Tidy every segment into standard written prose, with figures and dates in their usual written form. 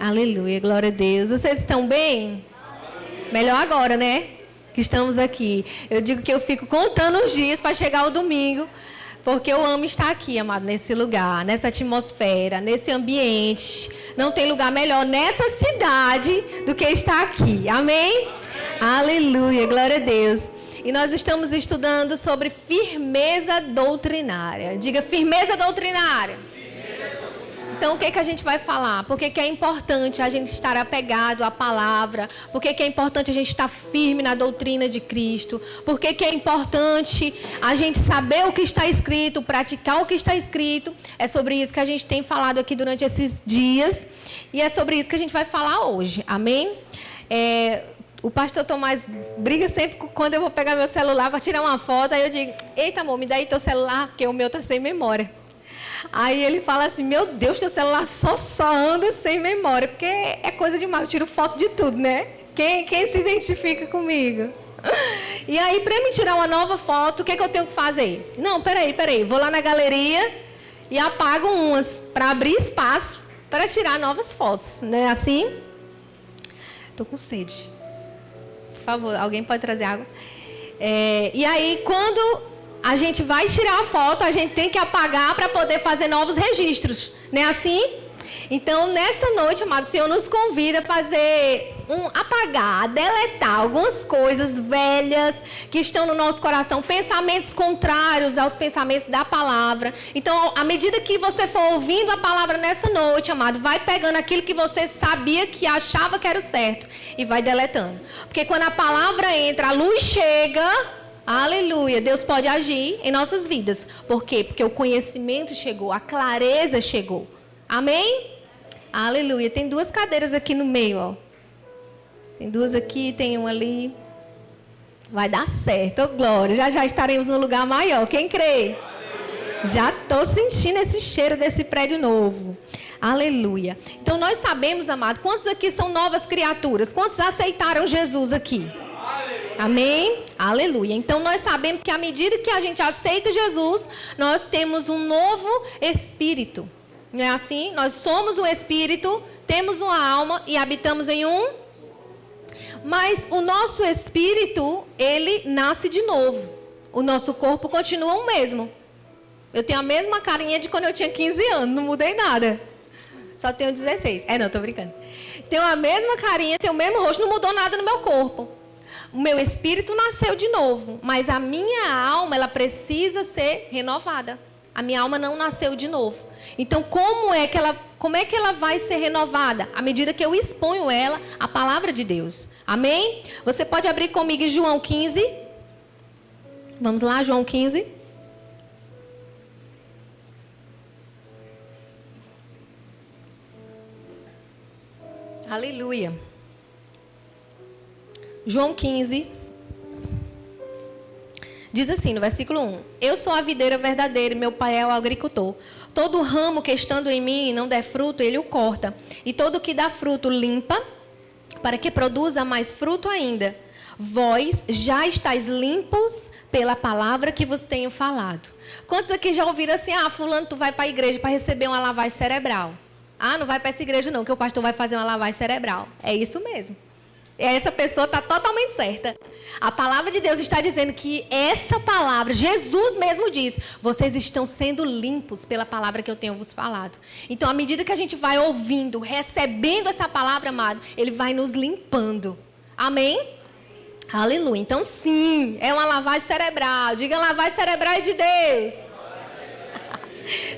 Aleluia, glória a Deus. Vocês estão bem? Melhor agora, né? Que estamos aqui. Eu digo que eu fico contando os dias para chegar o domingo, porque eu amo estar aqui, amado, nesse lugar, nessa atmosfera, nesse ambiente. Não tem lugar melhor nessa cidade do que estar aqui. Amém? Aleluia, glória a Deus. E nós estamos estudando sobre firmeza doutrinária. Diga, firmeza doutrinária. Então, o que a gente vai falar? Por que é importante a gente estar apegado à palavra? Por que é importante a gente estar firme na doutrina de Cristo? Por que é importante a gente saber o que está escrito, praticar o que está escrito? É sobre isso que a gente tem falado aqui durante esses dias. E é sobre isso que a gente vai falar hoje. Amém? O pastor Tomás briga sempre quando eu vou pegar meu celular para tirar uma foto. Aí eu digo, eita amor, me dá aí teu celular, porque o meu está sem memória. Aí ele fala assim, meu Deus, teu celular só anda sem memória, porque é coisa demais, eu tiro foto de tudo, né? Quem se identifica comigo? E aí, para me tirar uma nova foto, o que eu tenho que fazer? Não, peraí, vou lá na galeria e apago umas, para abrir espaço para tirar novas fotos, não é assim? Tô com sede. Por favor, alguém pode trazer água? E aí, quando a gente vai tirar a foto, a gente tem que apagar para poder fazer novos registros. Não é assim? Então, nessa noite, amado, o Senhor nos convida a fazer apagar, a deletar algumas coisas velhas que estão no nosso coração, pensamentos contrários aos pensamentos da palavra. Então, à medida que você for ouvindo a palavra nessa noite, amado, vai pegando aquilo que você sabia que achava que era o certo e vai deletando. Porque quando a palavra entra, a luz chega. Aleluia, Deus pode agir em nossas vidas. Por quê? Porque o conhecimento chegou, a clareza chegou. Amém? Aleluia. Tem duas cadeiras aqui no meio, ó. Tem duas aqui, tem uma ali. Vai dar certo, glória. Já estaremos no lugar maior. Quem crê? Já estou sentindo esse cheiro desse prédio novo. Aleluia. Então nós sabemos, amado, quantos aqui são novas criaturas? Quantos aceitaram Jesus aqui? Amém? Aleluia. Então nós sabemos que à medida que a gente aceita Jesus, nós temos um novo espírito. Não é assim? Nós somos um espírito, temos uma alma e habitamos em um. Mas o nosso espírito, ele nasce de novo. O nosso corpo continua o mesmo. Eu tenho a mesma carinha de quando eu tinha 15 anos, não mudei nada. Só tenho 16. Não, tô brincando. Tenho a mesma carinha, tenho o mesmo rosto, não mudou nada no meu corpo. O meu espírito nasceu de novo, mas a minha alma, ela precisa ser renovada. A minha alma não nasceu de novo. Então, como é que ela vai ser renovada? À medida que eu exponho ela à palavra de Deus. Amém? Você pode abrir comigo em João 15. Vamos lá, João 15. Aleluia. João 15, diz assim no versículo 1. Eu sou a videira verdadeira e meu pai é o agricultor. Todo ramo que estando em mim não der fruto, ele o corta. E todo que dá fruto limpa, para que produza mais fruto ainda. Vós já estáis limpos pela palavra que vos tenho falado. Quantos aqui já ouviram assim, fulano, tu vai para a igreja para receber uma lavagem cerebral? Não vai para essa igreja não, que o pastor vai fazer uma lavagem cerebral. É isso mesmo. Essa pessoa está totalmente certa. A palavra de Deus está dizendo que essa palavra, Jesus mesmo diz, vocês estão sendo limpos pela palavra que eu tenho vos falado. Então, à medida que a gente vai ouvindo, recebendo essa palavra, amado, ele vai nos limpando. Amém? Aleluia. Então, sim, é uma lavagem cerebral. Diga, lavagem cerebral é de Deus.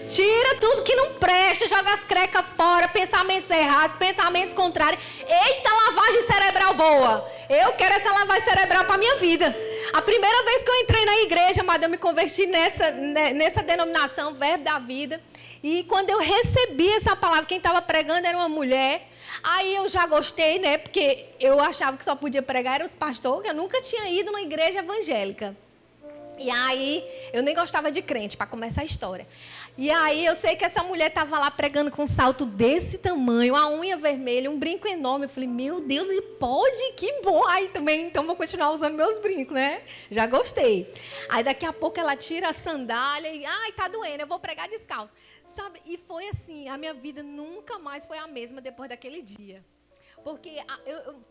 Tira tudo que não presta, joga as crecas fora, pensamentos errados, pensamentos contrários. Eita, lavagem cerebral boa. Eu quero essa lavagem cerebral para a minha vida. A primeira vez que eu entrei na igreja, amada, eu me converti nessa denominação, Verbo da Vida. E quando eu recebi essa palavra, quem estava pregando era uma mulher. Aí eu já gostei, né? Porque eu achava que só podia pregar eram os pastores. Eu nunca tinha ido numa igreja evangélica. E aí, eu nem gostava de crente, para começar a história. E aí eu sei que essa mulher estava lá pregando com um salto desse tamanho, a unha vermelha, um brinco enorme. Eu falei, meu Deus, ele pode? Que bom. Aí também, então vou continuar usando meus brincos, né? Já gostei. Aí daqui a pouco ela tira a sandália e, ai, tá doendo, eu vou pregar descalço. Sabe? E foi assim, a minha vida nunca mais foi a mesma depois daquele dia. Porque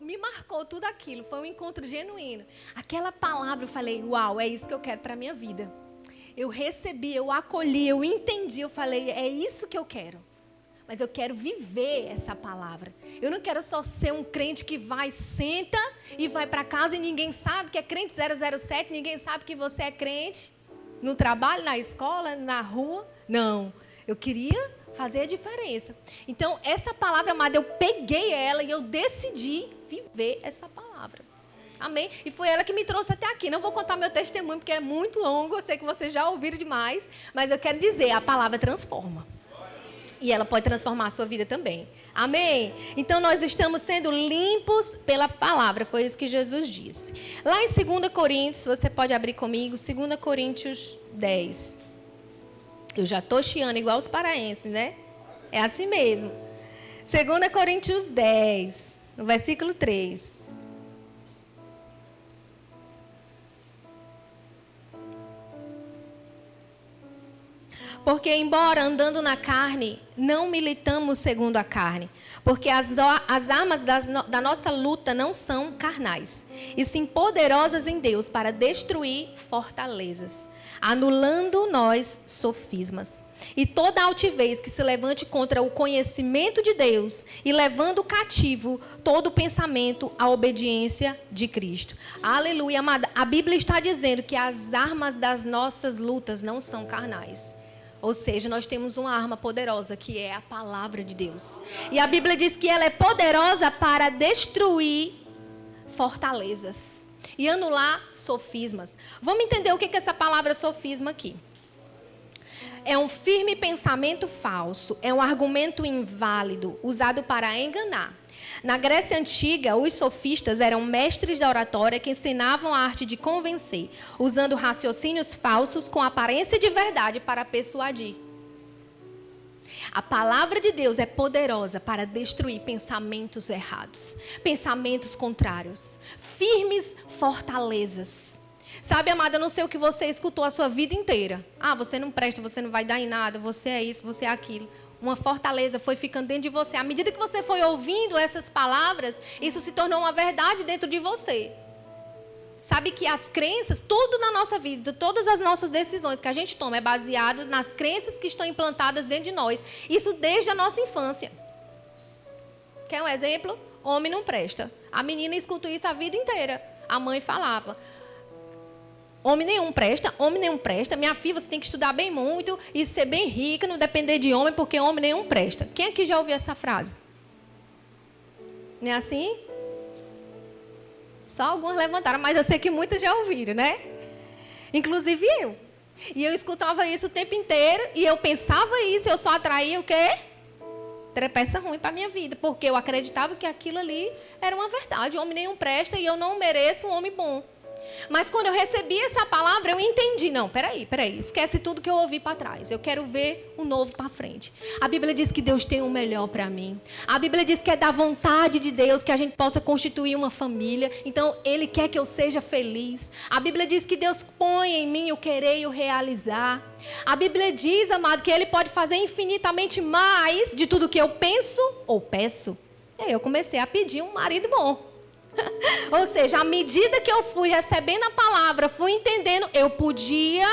me marcou tudo aquilo, foi um encontro genuíno. Aquela palavra, eu falei, uau, é isso que eu quero para a minha vida. Eu recebi, eu acolhi, eu entendi, eu falei, é isso que eu quero. Mas eu quero viver essa palavra. Eu não quero só ser um crente que vai, senta e vai para casa e ninguém sabe que é crente 007, ninguém sabe que você é crente no trabalho, na escola, na rua. Não, eu queria fazer a diferença. Então, essa palavra, amada, eu peguei ela e eu decidi viver essa palavra. Amém? E foi ela que me trouxe até aqui. Não vou contar meu testemunho, porque é muito longo. Eu sei que vocês já ouviram demais. Mas eu quero dizer, a palavra transforma. E ela pode transformar a sua vida também. Amém? Então, nós estamos sendo limpos pela palavra. Foi isso que Jesus disse. Lá em 2 Coríntios, você pode abrir comigo, 2 Coríntios 10. Eu já estou chiando igual os paraenses, né? É assim mesmo. 2 Coríntios 10, no versículo 3. Porque, embora andando na carne, não militamos segundo a carne. Porque as armas da nossa luta não são carnais, e sim poderosas em Deus para destruir fortalezas, anulando nós sofismas. E toda altivez que se levante contra o conhecimento de Deus, e levando cativo todo pensamento à obediência de Cristo. Aleluia, amada. A Bíblia está dizendo que as armas das nossas lutas não são carnais. Ou seja, nós temos uma arma poderosa, que é a palavra de Deus. E a Bíblia diz que ela é poderosa para destruir fortalezas e anular sofismas. Vamos entender o que é essa palavra sofisma aqui. É um firme pensamento falso, é um argumento inválido, usado para enganar. Na Grécia Antiga, os sofistas eram mestres da oratória que ensinavam a arte de convencer, usando raciocínios falsos com aparência de verdade para persuadir. A palavra de Deus é poderosa para destruir pensamentos errados, pensamentos contrários, firmes fortalezas. Sabe, amada, eu não sei o que você escutou a sua vida inteira. Ah, você não presta, você não vai dar em nada, você é isso, você é aquilo. Uma fortaleza foi ficando dentro de você. À medida que você foi ouvindo essas palavras, isso se tornou uma verdade dentro de você. Sabe que as crenças, tudo na nossa vida, todas as nossas decisões que a gente toma é baseado nas crenças que estão implantadas dentro de nós. Isso desde a nossa infância. Quer um exemplo? Homem não presta. A menina escutou isso a vida inteira. A mãe falava: homem nenhum presta. Minha filha, você tem que estudar bem muito e ser bem rica, não depender de homem, porque homem nenhum presta. Quem aqui já ouviu essa frase? Não é assim? Só alguns levantaram, mas eu sei que muitas já ouviram, né? Inclusive eu. E eu escutava isso o tempo inteiro e eu pensava isso, eu só atraía o quê? Trepeça ruim para a minha vida, porque eu acreditava que aquilo ali era uma verdade. Homem nenhum presta e eu não mereço um homem bom. Mas quando eu recebi essa palavra, eu entendi. Não, peraí. Esquece tudo que eu ouvi para trás. Eu quero ver o novo para frente. A Bíblia diz que Deus tem o melhor para mim. A Bíblia diz que é da vontade de Deus que a gente possa constituir uma família. Então, Ele quer que eu seja feliz. A Bíblia diz que Deus põe em mim o querer e o realizar. A Bíblia diz, amado, que Ele pode fazer infinitamente mais de tudo que eu penso ou peço. E aí eu comecei a pedir um marido bom. Ou seja, à medida que eu fui recebendo a palavra, fui entendendo, eu podia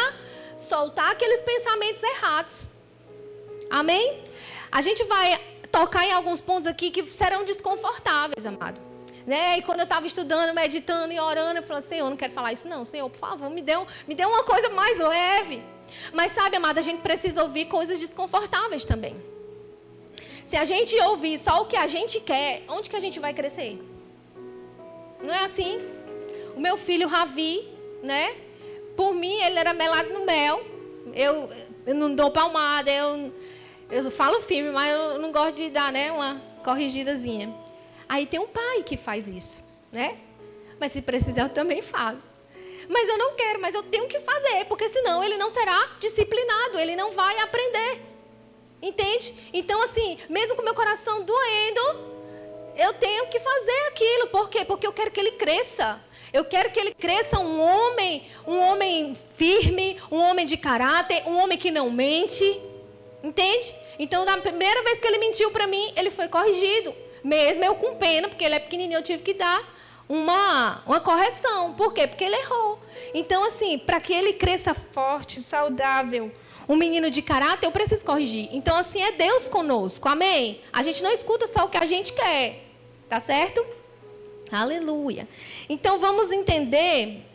soltar aqueles pensamentos errados. Amém? A gente vai tocar em alguns pontos aqui que serão desconfortáveis, amado. Né? E quando eu estava estudando, meditando e orando, eu falei: Senhor, eu não quero falar isso não. Senhor, por favor, me dê uma coisa mais leve. Mas sabe, amado, a gente precisa ouvir coisas desconfortáveis também. Se a gente ouvir só o que a gente quer, onde que a gente vai crescer? Não é assim? O meu filho Ravi, né? Por mim, ele era melado no mel. Eu não dou palmada, eu falo firme, mas eu não gosto de dar, né, uma corrigidazinha. Aí tem um pai que faz isso, né? Mas se precisar, eu também faço. mas eu não quero, mas eu tenho que fazer, porque senão ele não será disciplinado, ele não vai aprender. Entende? Então, assim, mesmo com meu coração doendo, eu tenho que fazer aquilo. Por quê? Porque eu quero que ele cresça. Eu quero que ele cresça um homem firme, um homem de caráter, um homem que não mente. Entende? Então, na primeira vez que ele mentiu para mim, ele foi corrigido. Mesmo eu com pena, porque ele é pequenininho, eu tive que dar uma correção. Por quê? Porque ele errou. Então, assim, para que ele cresça forte, saudável, um menino de caráter, eu preciso corrigir. Então, assim, é Deus conosco. Amém? A gente não escuta só o que a gente quer. Tá certo? Aleluia. Então, vamos entender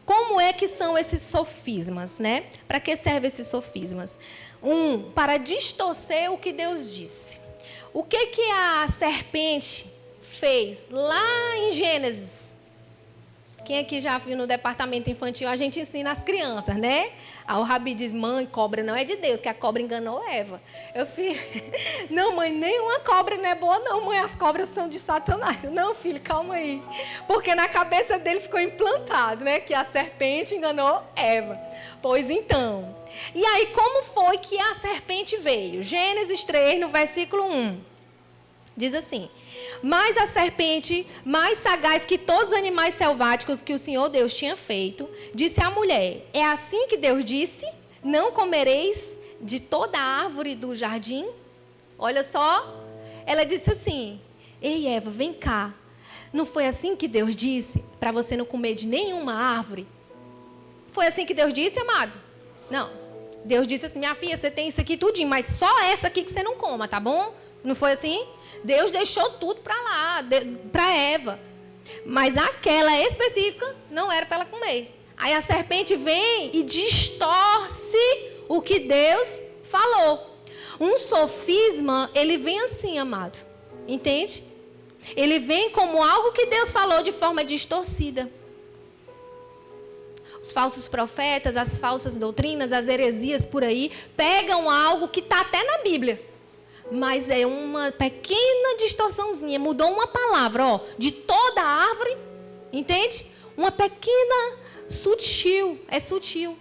como é que são esses sofismas, né? Para que servem esses sofismas? Para distorcer o que Deus disse. O que a serpente fez lá em Gênesis? Quem aqui já viu no departamento infantil, a gente ensina as crianças, né? Aí o Rabi diz, mãe, cobra não é de Deus, que a cobra enganou Eva. Eu filho, não, mãe, nenhuma cobra não é boa não, mãe, as cobras são de Satanás. Não, filho, calma aí. Porque na cabeça dele ficou implantado, né? Que a serpente enganou Eva. Pois então. E aí, como foi que a serpente veio? Gênesis 3, no versículo 1. Diz assim, mas a serpente, mais sagaz que todos os animais selváticos que o Senhor Deus tinha feito, disse à mulher, é assim que Deus disse, não comereis de toda a árvore do jardim? Olha só, ela disse assim, ei Eva, vem cá, não foi assim que Deus disse, para você não comer de nenhuma árvore? Foi assim que Deus disse, amado? Não, Deus disse assim, minha filha, você tem isso aqui tudinho, mas só essa aqui que você não coma, tá bom? Não foi assim? Deus deixou tudo para lá, para Eva. Mas aquela específica não era para ela comer. Aí a serpente vem e distorce o que Deus falou. Um sofisma, ele vem assim, amado. Entende? Ele vem como algo que Deus falou de forma distorcida. Os falsos profetas, as falsas doutrinas, as heresias por aí, pegam algo que está até na Bíblia. Mas é uma pequena distorçãozinha. Mudou uma palavra, ó, de toda a árvore. Entende? Uma pequena, sutil. É sutil.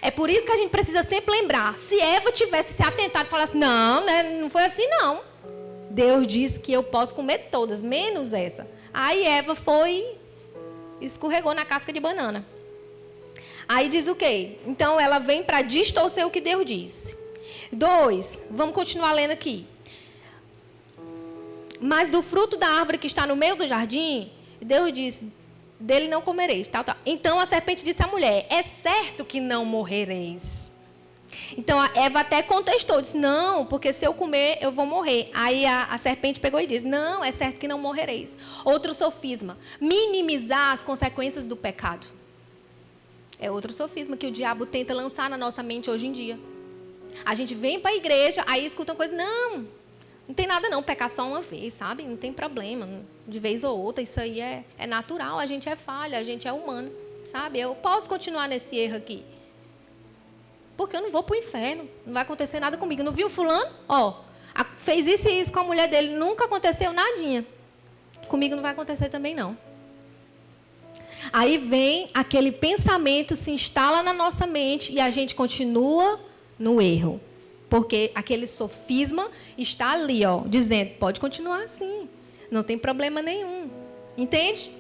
É por isso que a gente precisa sempre lembrar. Se Eva tivesse se atentado e falasse, não, né, não foi assim não. Deus disse que eu posso comer todas, menos essa. Aí Eva foi, escorregou na casca de banana. Aí diz o quê? Então ela vem para distorcer o que Deus disse. 2, vamos continuar lendo aqui. Mas do fruto da árvore que está no meio do jardim, Deus disse, dele não comereis. Tal, tal. Então a serpente disse à mulher, é certo que não morrereis. Então a Eva até contestou, disse, não, porque se eu comer, eu vou morrer. Aí a serpente pegou e disse, não, é certo que não morrereis. Outro sofisma, minimizar as consequências do pecado. É outro sofisma que o diabo tenta lançar na nossa mente hoje em dia. A gente vem para a igreja, aí escuta uma coisa, não tem nada não, pecar só uma vez, sabe? Não tem problema, de vez ou outra, isso aí é natural, a gente é falha, a gente é humano, sabe? Eu posso continuar nesse erro aqui. Porque eu não vou para o inferno, não vai acontecer nada comigo. Não viu fulano? Ó, fez isso e isso com a mulher dele, nunca aconteceu nadinha. Comigo não vai acontecer também não. Aí vem aquele pensamento, se instala na nossa mente e a gente continua no erro. Porque aquele sofisma está ali, ó, dizendo, pode continuar assim, não tem problema nenhum. Entende?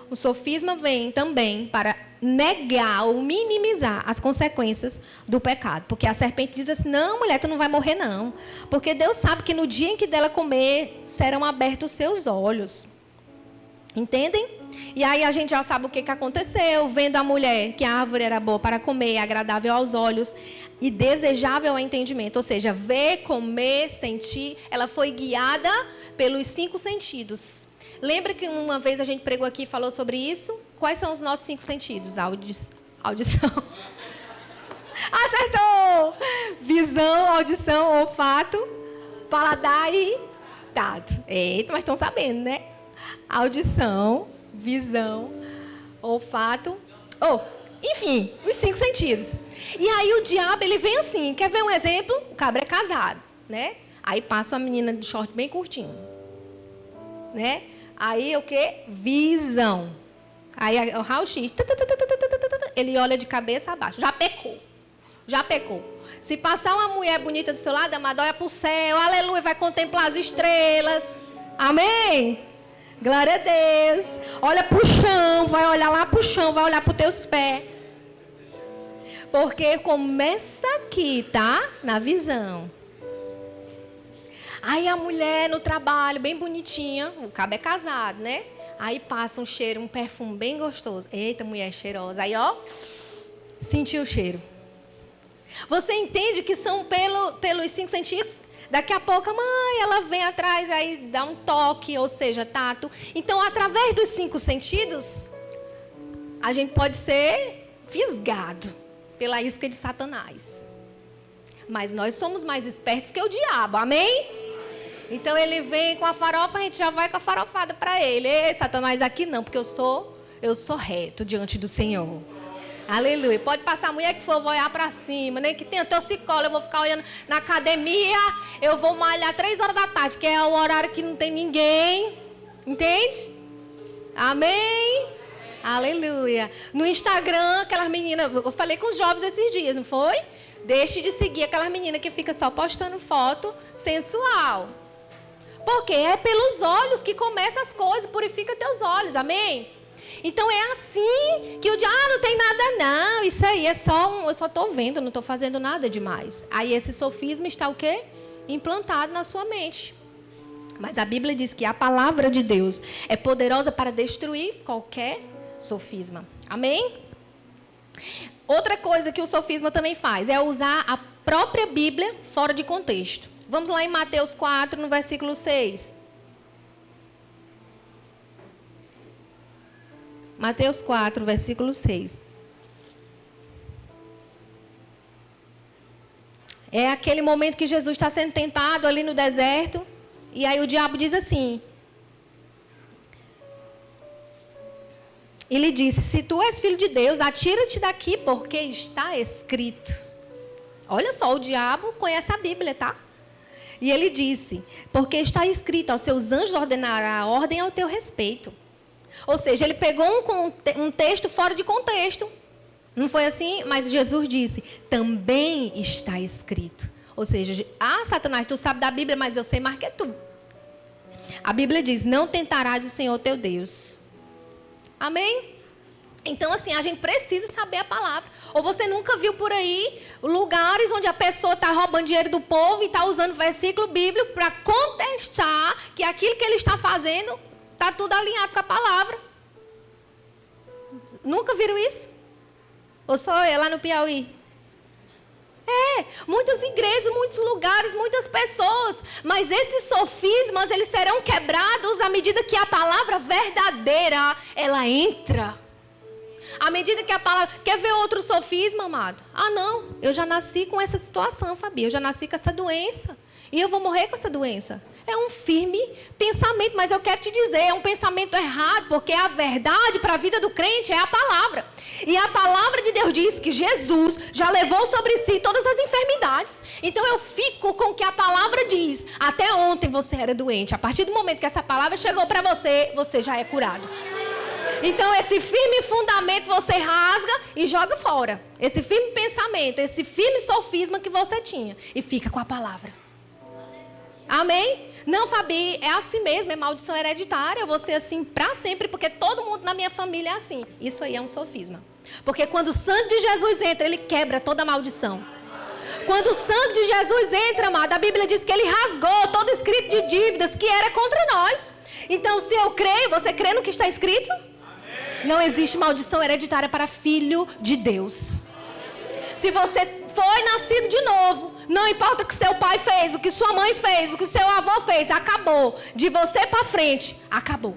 O sofisma vem também para negar ou minimizar as consequências do pecado. Porque a serpente diz assim, não, mulher, tu não vai morrer não. Porque Deus sabe que no dia em que dela comer, serão abertos os seus olhos. Entendem? E aí a gente já sabe o que aconteceu, vendo a mulher que a árvore era boa para comer, agradável aos olhos e desejável ao entendimento. Ou seja, ver, comer, sentir. Ela foi guiada pelos 5 sentidos. Lembra que uma vez a gente pregou aqui e falou sobre isso? Quais são os nossos 5 sentidos? Audição. Acertou! Visão, audição, olfato, paladar e tato. Eita, mas estão sabendo, né? Audição, visão, olfato, enfim, os 5 sentidos. E aí o diabo, ele vem assim, quer ver um exemplo? O cabra é casado, né? Aí passa uma menina de short bem curtinho, né? Aí o quê? Visão. Aí o raio-x, ele olha de cabeça abaixo. Já pecou. Já pecou. Se passar uma mulher bonita do seu lado, amado, olha para o céu, aleluia, vai contemplar as estrelas. Amém? Glória a Deus. Olha para o chão, vai olhar lá para o chão, vai olhar para os teus pés. Porque começa aqui, tá? Na visão. Aí a mulher no trabalho, bem bonitinha, o cabo é casado, né? Aí passa um cheiro, um perfume bem gostoso. Eita, mulher cheirosa. Aí, ó, sentiu o cheiro. Você entende que são pelos 5 sentidos? Daqui a pouco a mãe, ela vem atrás, aí dá um toque, ou seja, tato. Então, através dos 5 sentidos, a gente pode ser fisgado pela isca de Satanás. Mas nós somos mais espertos que o diabo, amém? Então, ele vem com a farofa, a gente já vai com a farofada para ele. Ei, Satanás, aqui não, porque eu sou reto diante do Senhor. Aleluia. Pode passar a mulher que for, eu vou olhar para cima. Nem que tenha torcicolo, eu vou ficar olhando na academia. Eu vou malhar 3 horas da tarde, que é o horário que não tem ninguém. Entende? Amém? Aleluia. No Instagram, aquelas meninas... Eu falei com os jovens esses dias, não foi? Deixe de seguir aquelas meninas que ficam só postando foto sensual. Porque é pelos olhos que começam as coisas. Purifica teus olhos. Amém? Então é assim que o diabo, não tem nada não, isso aí é só eu só estou vendo, não estou fazendo nada demais. Aí esse sofisma está o quê? Implantado na sua mente. Mas a Bíblia diz que a palavra de Deus é poderosa para destruir qualquer sofisma. Amém? Outra coisa que o sofisma também faz é usar a própria Bíblia fora de contexto. Vamos lá em Mateus 4, no versículo 6. Mateus 4, versículo 6. É aquele momento que Jesus está sendo tentado ali no deserto. E aí o diabo diz assim. Ele disse, se tu és filho de Deus, atira-te daqui, porque está escrito. Olha só, o diabo conhece a Bíblia, tá? E ele disse, porque está escrito, aos seus anjos ordenará a ordem ao teu respeito. Ou seja, ele pegou um texto fora de contexto. Não foi assim? Mas Jesus disse, também está escrito. Ou seja, Satanás, tu sabe da Bíblia, mas eu sei mais que tu. A Bíblia diz, não tentarás o Senhor teu Deus. Amém? Então, assim, a gente precisa saber a palavra. Ou você nunca viu por aí lugares onde a pessoa está roubando dinheiro do povo e está usando versículo bíblico para contestar que aquilo que ele está fazendo está tudo alinhado com a palavra. Nunca viram isso? Ou só eu lá no Piauí? Muitas igrejas, muitos lugares, muitas pessoas. Mas esses sofismas, eles serão quebrados à medida que a palavra verdadeira, ela entra. À medida que a palavra... Quer ver outro sofisma, amado? Ah, não. Eu já nasci com essa situação, Fabi. Eu já nasci com essa doença. E eu vou morrer com essa doença. É um firme pensamento, mas eu quero te dizer, é um pensamento errado, porque a verdade para a vida do crente é a palavra. E a palavra de Deus diz que Jesus já levou sobre si todas as enfermidades. Então eu fico com o que a palavra diz. Até ontem você era doente. A partir do momento que essa palavra chegou para você, você já é curado. Então esse firme fundamento você rasga e joga fora. Esse firme pensamento, esse firme sofisma que você tinha. E fica com a palavra. Amém? Não, Fabi, é assim mesmo, é maldição hereditária, eu vou ser assim para sempre, porque todo mundo na minha família é assim. Isso aí é um sofisma. Porque quando o sangue de Jesus entra, ele quebra toda a maldição. Quando o sangue de Jesus entra, amado, a Bíblia diz que ele rasgou todo escrito de dívidas que era contra nós. Então, se eu creio, você crê no que está escrito? Não existe maldição hereditária para filho de Deus. Se você foi nascido de novo, não importa o que seu pai fez, o que sua mãe fez, o que seu avô fez, acabou. De você para frente, acabou.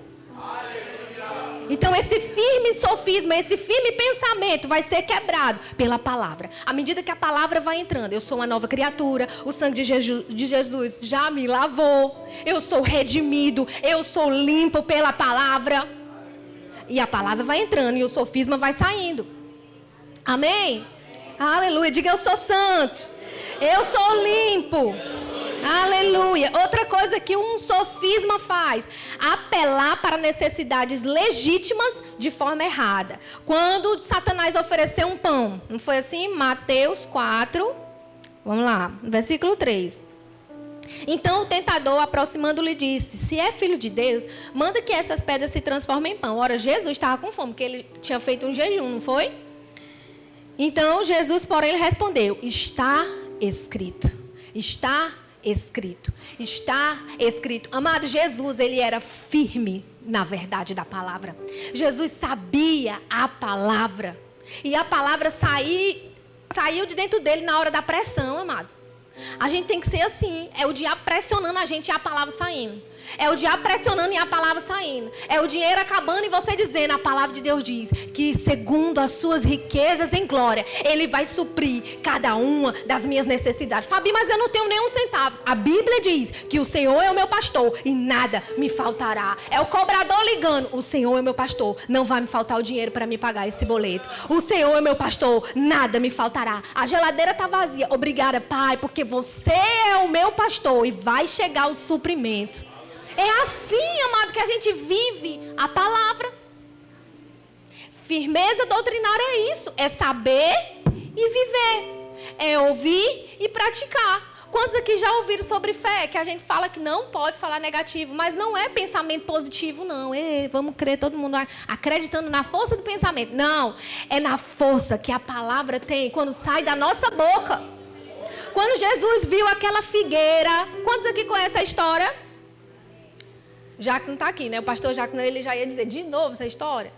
Então esse firme sofisma, esse firme pensamento vai ser quebrado pela palavra. À medida que a palavra vai entrando, eu sou uma nova criatura, o sangue de Jesus já me lavou, eu sou redimido, eu sou limpo pela palavra. E a palavra vai entrando e o sofisma vai saindo. Amém? Aleluia, diga eu sou santo, eu sou limpo Aleluia. Outra coisa que um sofisma faz: apelar para necessidades legítimas de forma errada. Quando Satanás ofereceu um pão, não foi assim? Mateus 4, vamos lá, versículo 3. Então o tentador, aproximando-lhe, disse: se é filho de Deus, manda que essas pedras se transformem em pão. Ora, Jesus estava com fome, porque ele tinha feito um jejum, não foi? Então Jesus, porém, lhe respondeu: está escrito. Está escrito. Está escrito. Amado, Jesus, ele era firme na verdade da palavra. Jesus sabia a palavra. E a palavra saiu de dentro dele na hora da pressão, amado. A gente tem que ser assim. É o diabo pressionando a gente e a palavra saindo. É o diabo pressionando e a palavra saindo. É o dinheiro acabando e você dizendo: a palavra de Deus diz que segundo as suas riquezas em glória, Ele vai suprir cada uma das minhas necessidades. Fabi, mas eu não tenho nenhum centavo. A Bíblia diz que o Senhor é o meu pastor e nada me faltará. É o cobrador ligando: o Senhor é o meu pastor, não vai me faltar o dinheiro para me pagar esse boleto. O Senhor é o meu pastor, nada me faltará. A geladeira está vazia. Obrigada, Pai, porque você é o meu pastor e vai chegar o suprimento. É assim, amado, que a gente vive a palavra. Firmeza doutrinária é isso. É saber e viver. É ouvir e praticar. Quantos aqui já ouviram sobre fé? Que a gente fala que não pode falar negativo. Mas não é pensamento positivo, não. Vamos crer, todo mundo acreditando na força do pensamento. Não. É na força que a palavra tem quando sai da nossa boca. Quando Jesus viu aquela figueira. Quantos aqui conhecem a história? Jackson está aqui, né? O pastor Jackson, ele já ia dizer de novo essa história.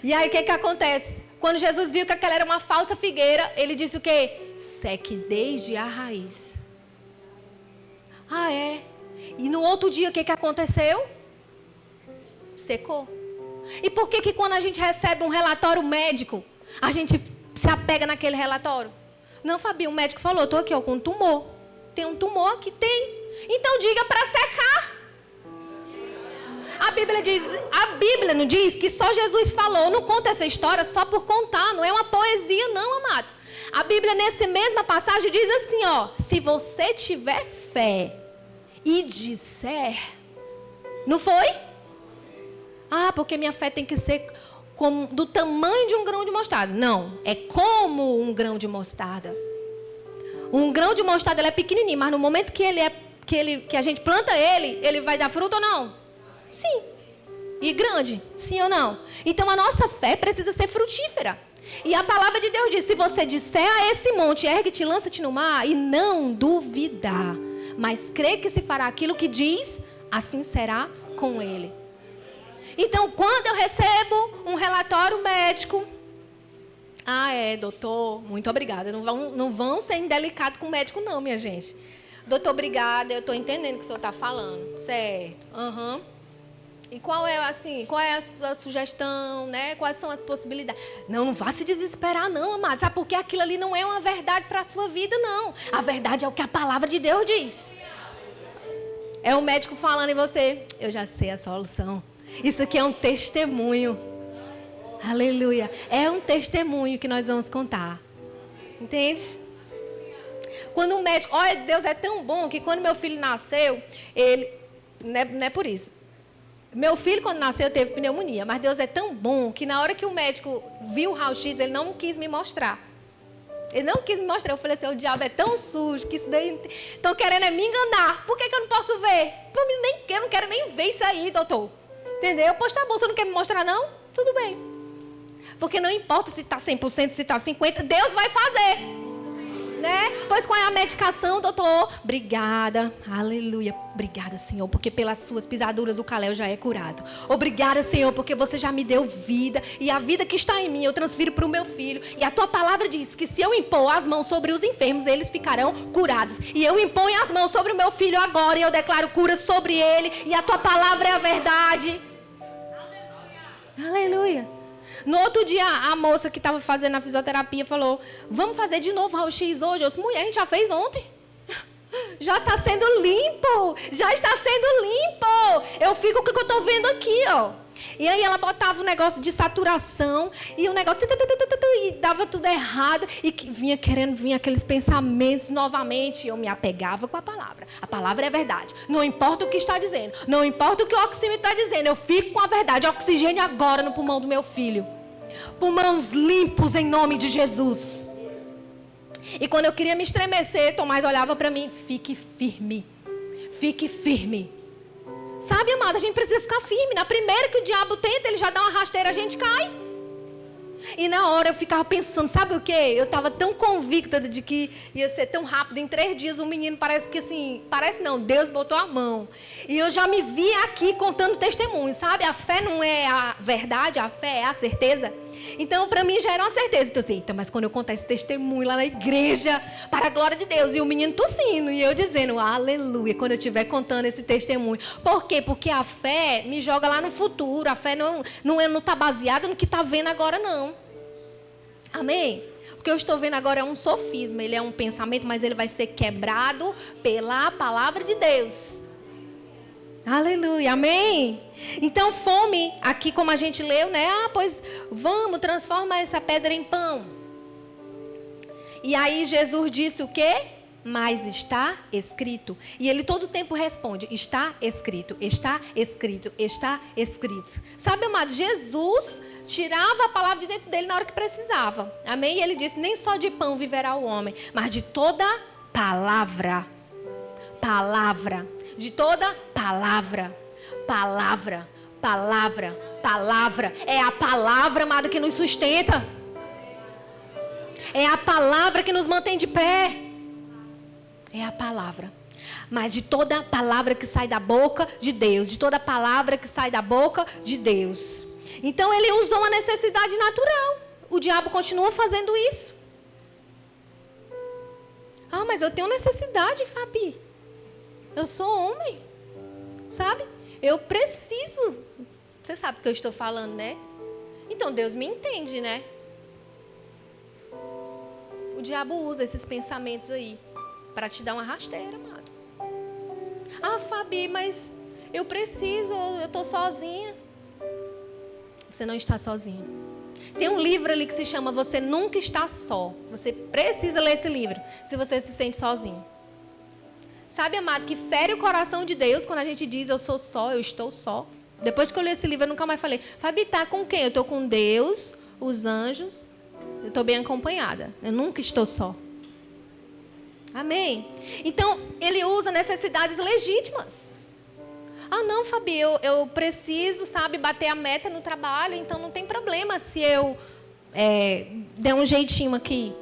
E aí, o que acontece? Quando Jesus viu que aquela era uma falsa figueira, ele disse o quê? Seque desde a raiz. Ah, é? E no outro dia, o que aconteceu? Secou. E por que quando a gente recebe um relatório médico, a gente se apega naquele relatório? Não, Fabi, o médico falou: estou aqui ó, com um tumor. Tem um tumor aqui? Tem. Então diga para secar. A Bíblia não diz que só Jesus falou. Não conta essa história só por contar. Não é uma poesia, não, amado. A Bíblia, nessa mesma passagem, diz assim, ó: se você tiver fé e disser. Não foi? Ah, porque minha fé tem que ser do tamanho de um grão de mostarda. Não, é como um grão de mostarda. Um grão de mostarda, ele é pequenininho, mas no momento que a gente planta ele vai dar fruto ou não? Sim. E grande? Sim ou não? Então a nossa fé precisa ser frutífera. E a palavra de Deus diz: se você disser a esse monte, ergue-te, lança-te no mar, e não duvidar, mas crê que se fará aquilo que diz, assim será com ele. Então, quando eu recebo um relatório médico: ah, doutor, muito obrigada. Não vão ser indelicados com o médico, não, minha gente. Doutor, obrigada, eu estou entendendo o que o senhor está falando. Certo. Aham. E qual é a sua sugestão, né? Quais são as possibilidades? Não vá se desesperar, não, amado. Sabe por quê? Aquilo ali não é uma verdade para a sua vida, não. A verdade é o que a palavra de Deus diz. É o médico falando em você: eu já sei a solução. Isso aqui é um testemunho. Aleluia. É um testemunho que nós vamos contar. Entende? Quando o médico... Olha, Deus é tão bom que quando meu filho nasceu, ele... Não é por isso. Meu filho, quando nasceu, teve pneumonia. Mas Deus é tão bom que na hora que o médico viu o raio-x, ele não quis me mostrar. Ele não quis me mostrar. Eu falei assim: o diabo é tão sujo que isso daí... Estão querendo me enganar. Por que eu não posso ver? Eu não quero nem ver isso aí, doutor. Entendeu? Pois tá bom, você não quer me mostrar, não? Tudo bem. Porque não importa se está 100%, se está 50%, Deus vai fazer. Né? Pois qual é a medicação, doutor? Obrigada, aleluia. Obrigada, Senhor, porque pelas suas pisaduras o Calel já é curado. Obrigada, Senhor, porque você já me deu vida. E a vida que está em mim eu transfiro para o meu filho. E a tua palavra diz que se eu impor as mãos sobre os enfermos, eles ficarão curados. E eu imponho as mãos sobre o meu filho agora e eu declaro cura sobre ele. E a tua palavra é a verdade. Aleluia. Aleluia. No outro dia, a moça que estava fazendo a fisioterapia falou: vamos fazer de novo raio-x hoje? Eu disse: mulher, a gente já fez ontem. Já está sendo limpo. Já está sendo limpo. Eu fico com o que eu estou vendo aqui, ó. E aí ela botava o negócio de saturação e o negócio e dava tudo errado e vinha aqueles pensamentos novamente. E eu me apegava com a palavra. A palavra é verdade. Não importa o que está dizendo, não importa o que o oxímetro está dizendo, eu fico com a verdade. Oxigênio agora no pulmão do meu filho. Pulmões limpos em nome de Jesus. E quando eu queria me estremecer, Tomás olhava para mim: fique firme, fique firme. Sabe, amada, a gente precisa ficar firme. Na primeira que o diabo tenta, ele já dá uma rasteira, a gente cai. E na hora eu ficava pensando, sabe o quê? Eu estava tão convicta de que ia ser tão rápido. Em 3 dias o menino parece que assim... Parece não, Deus botou a mão. E eu já me via aqui contando testemunhos, sabe? A fé não é a verdade, a fé é a certeza. Então, para mim já era uma certeza. Então, eita, mas quando eu contar esse testemunho lá na igreja, para a glória de Deus, e o menino tossindo, e eu dizendo, aleluia, quando eu estiver contando esse testemunho. Por quê? Porque a fé me joga lá no futuro. A fé não está baseada no que está vendo agora, não. Amém? O que eu estou vendo agora é um sofisma, ele é um pensamento, mas ele vai ser quebrado pela palavra de Deus. Aleluia, amém? Então, fome, aqui como a gente leu, né? Pois vamos, transforma essa pedra em pão. E aí Jesus disse o quê? Mas está escrito. E ele todo o tempo responde: está escrito, está escrito, está escrito. Sabe, amado, Jesus tirava a palavra de dentro dele na hora que precisava. Amém? E ele disse: nem só de pão viverá o homem, mas de toda palavra. Palavra. De toda palavra. Palavra. Palavra. Palavra. É a palavra, amado, que nos sustenta. É a palavra que nos mantém de pé. É a palavra. Mas de toda palavra que sai da boca de Deus. De toda palavra que sai da boca de Deus. Então ele usou uma necessidade natural. O diabo continua fazendo isso. Mas eu tenho necessidade, Fabi. Eu sou homem. Sabe? Eu preciso. Você sabe o que eu estou falando, né? Então Deus me entende, né? O diabo usa esses pensamentos aí para te dar uma rasteira, amado. Fabi, mas eu preciso, eu estou sozinha. Você não está sozinha. Tem um livro ali que se chama Você Nunca Está Só. Você precisa ler esse livro, se você se sente sozinho. Sabe, amado, que fere o coração de Deus quando a gente diz eu sou só, eu estou só. Depois que eu li esse livro, eu nunca mais falei: Fabi, tá com quem? Eu estou com Deus, os anjos, eu estou bem acompanhada. Eu nunca estou só. Amém? Então, ele usa necessidades legítimas. Não, Fabi, eu preciso, sabe, bater a meta no trabalho, então não tem problema se eu der um jeitinho aqui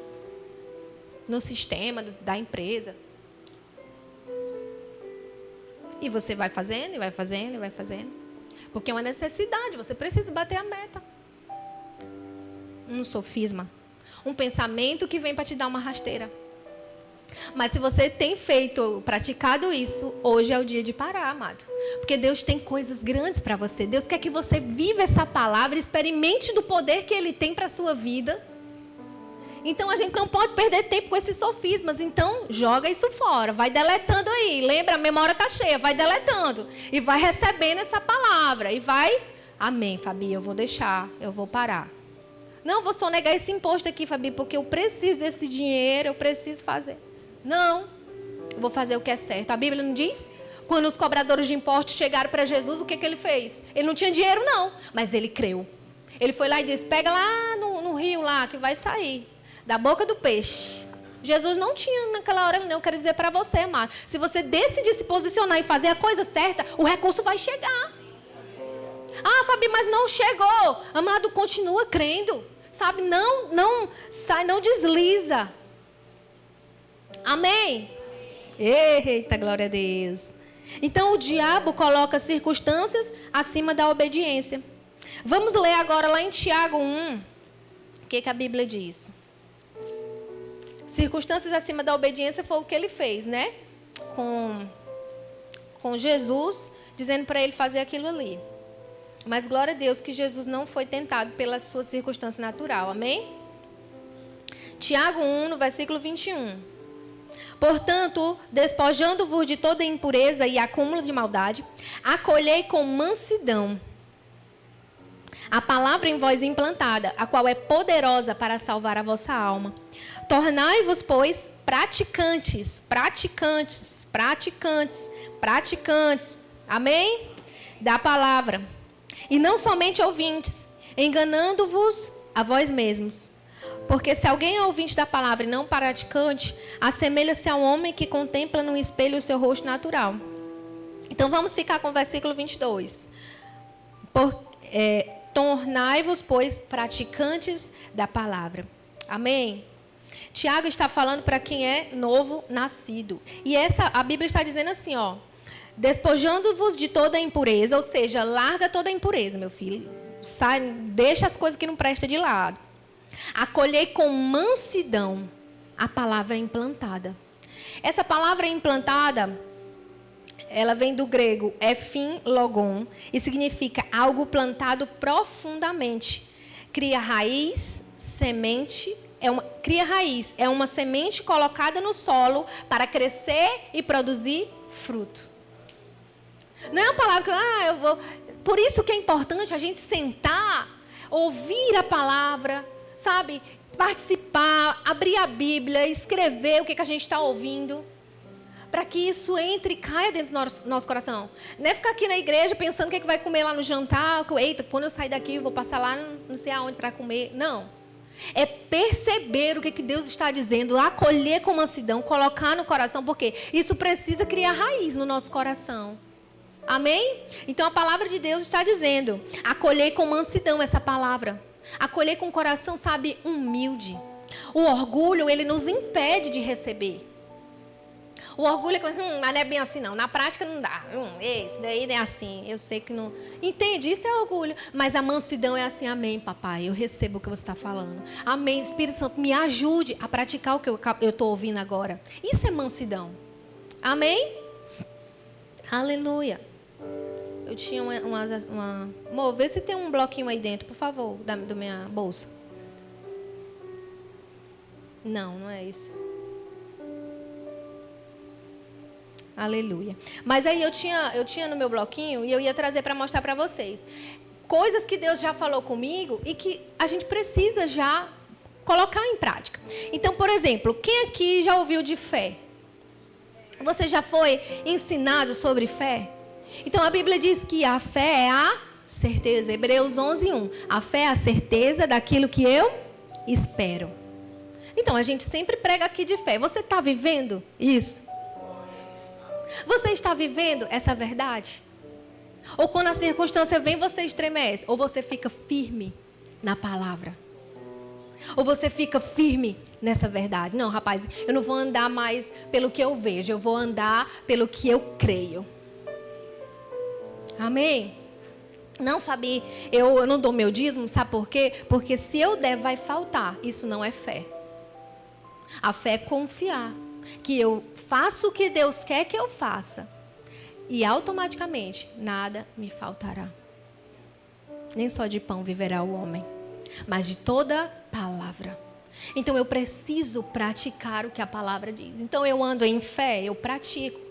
no sistema da empresa. E você vai fazendo, e vai fazendo, e vai fazendo. Porque é uma necessidade, você precisa bater a meta. Um sofisma. Um pensamento que vem para te dar uma rasteira. Mas se você tem praticado isso, hoje é o dia de parar, amado. Porque Deus tem coisas grandes para você. Deus quer que você viva essa palavra, experimente do poder que Ele tem para a sua vida. Então a gente não pode perder tempo com esses sofismas. Então joga isso fora, vai deletando aí. Lembra, a memória está cheia, vai deletando. E vai recebendo essa palavra. E vai, amém, Fabi, eu vou deixar, eu vou parar. Não, vou sonegar esse imposto aqui, Fabi, porque eu preciso desse dinheiro, eu preciso fazer. Não, eu vou fazer o que é certo. A Bíblia não diz? Quando os cobradores de impostos chegaram para Jesus, o que ele fez? Ele não tinha dinheiro, não, mas ele creu. Ele foi lá e disse: pega lá no rio lá, que vai sair da boca do peixe. Jesus não tinha naquela hora, não. Eu quero dizer para você, amado, se você decidir se posicionar e fazer a coisa certa, o recurso vai chegar. Fabi, mas não chegou. Amado, continua crendo. Sabe, não sai, não desliza. Amém? Eita, glória a Deus. Então o diabo coloca circunstâncias acima da obediência. Vamos ler agora lá em Tiago 1. O que a Bíblia diz? Circunstâncias acima da obediência foi o que ele fez, né? Com Jesus, dizendo para ele fazer aquilo ali. Mas glória a Deus que Jesus não foi tentado pela sua circunstância natural. Amém? Tiago 1, no versículo 21. Portanto, despojando-vos de toda impureza e acúmulo de maldade, acolhei com mansidão A palavra em vós implantada, a qual é poderosa para salvar a vossa alma. Tornai-vos, pois, praticantes. Amém? Da palavra. E não somente ouvintes, enganando-vos a vós mesmos. Porque se alguém é ouvinte da palavra e não praticante, assemelha-se a um homem que contempla no espelho o seu rosto natural. Então vamos ficar com o versículo 22. Tornai-vos, pois, praticantes da palavra. Amém? Tiago está falando para quem é novo nascido. E a Bíblia está dizendo assim, ó. Despojando-vos de toda a impureza, ou seja, larga toda a impureza, meu filho. Sai, deixa as coisas que não prestam de lado. Acolhei com mansidão a palavra implantada. Essa palavra implantada, ela vem do grego efim logon e significa algo plantado profundamente. Cria raiz, semente, é uma semente colocada no solo para crescer e produzir fruto. Não é uma palavra que Por isso que é importante a gente sentar, ouvir a palavra, sabe? Participar, abrir a Bíblia, escrever o que a gente está ouvindo. Para que isso entre e caia dentro do nosso coração. Não é ficar aqui na igreja pensando o que vai comer lá no jantar. Eita, quando eu sair daqui eu vou passar lá não sei aonde para comer. Não. É perceber o que Deus está dizendo, acolher com mansidão, colocar no coração, porque isso precisa criar raiz no nosso coração. Amém? Então a palavra de Deus está dizendo, acolher com mansidão essa palavra. Acolher com o coração, sabe, humilde. O orgulho, ele nos impede de receber. O orgulho é que mas não é bem assim não, na prática não dá. Esse daí não é assim, eu sei que não... Entende? Isso é orgulho. Mas a mansidão é assim, amém, papai, eu recebo o que você está falando. Amém, Espírito Santo, me ajude a praticar o que eu estou ouvindo agora. Isso é mansidão. Amém? Aleluia. Eu tinha Amor, vê se tem um bloquinho aí dentro, por favor, da minha bolsa. Não é isso. Aleluia. Mas aí eu tinha no meu bloquinho e eu ia trazer para mostrar para vocês. Coisas que Deus já falou comigo e que a gente precisa já colocar em prática. Então, por exemplo, quem aqui já ouviu de fé? Você já foi ensinado sobre fé? Então, a Bíblia diz que a fé é a certeza. Hebreus 11:1. A fé é a certeza daquilo que eu espero. Então, a gente sempre prega aqui de fé. Você está vivendo isso? Você está vivendo essa verdade? Ou quando a circunstância vem, você estremece? Ou você fica firme na palavra? Ou você fica firme nessa verdade? Não, rapaz, eu não vou andar mais pelo que eu vejo. Eu vou andar pelo que eu creio. Amém? Não, Fabi, eu não dou meu dízimo, sabe por quê? Porque se eu der, vai faltar. Isso não é fé. A fé é confiar que eu faço o que Deus quer que eu faça. E automaticamente, nada me faltará. Nem só de pão viverá o homem, mas de toda palavra. Então eu preciso praticar o que a palavra diz. Então eu ando em fé, eu pratico.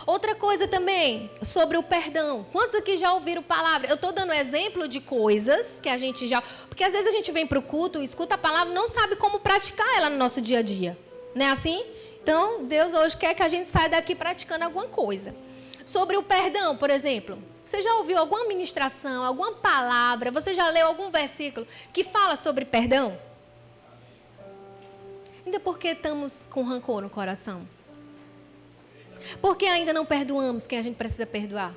Outra coisa também, sobre o perdão. Quantos aqui já ouviram palavra? Eu estou dando exemplo de coisas que a gente já... Porque às vezes a gente vem para o culto, escuta a palavra, não sabe como praticar ela no nosso dia a dia. Não é assim? Então, Deus hoje quer que a gente saia daqui praticando alguma coisa. Sobre o perdão, por exemplo. Você já ouviu alguma ministração, alguma palavra? Você já leu algum versículo que fala sobre perdão? Ainda porque estamos com rancor no coração? Porque ainda não perdoamos quem a gente precisa perdoar?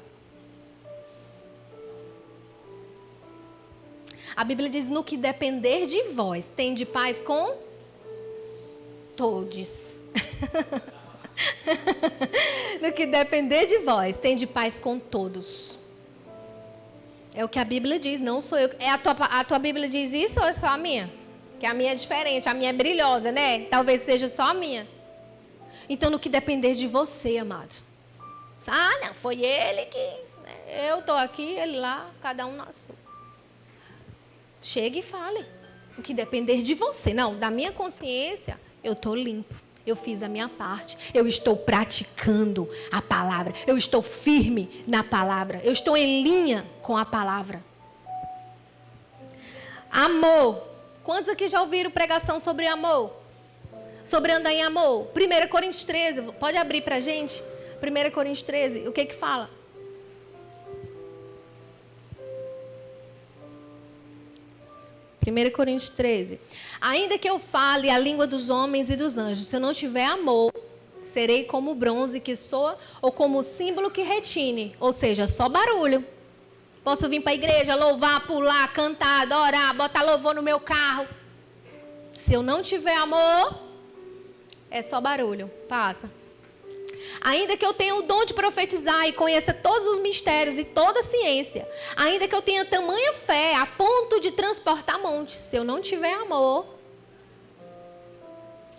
A Bíblia diz, no que depender de vós, tende paz com todos. No que depender de vós, tende paz com todos. É o que a Bíblia diz, não sou eu. A tua Bíblia diz isso ou é só a minha? Que a minha é diferente, a minha é brilhosa, né? Talvez seja só a minha. Então, no que depender de você, amado. Ah, não, foi ele que... Eu estou aqui, ele lá, cada um na sua. Chegue e fale. O que depender de você. Não, da minha consciência, eu estou limpo. Eu fiz a minha parte. Eu estou praticando a palavra. Eu estou firme na palavra. Eu estou em linha com a palavra. Amor. Quantos aqui já ouviram pregação sobre amor? Sobre andar em amor? 1 Coríntios 13, pode abrir pra gente? 1 Coríntios 13, o que que fala? Primeiro Coríntios 13. Ainda que eu fale a língua dos homens e dos anjos, se eu não tiver amor, serei como o bronze que soa ou como o símbolo que retine, ou seja, só barulho. Posso vir para a igreja, louvar, pular, cantar, adorar, botar louvor no meu carro. Se eu não tiver amor, é só barulho, passa. Ainda que eu tenha o dom de profetizar e conheça todos os mistérios e toda a ciência, ainda que eu tenha tamanha fé a ponto de transportar montes, se eu não tiver amor,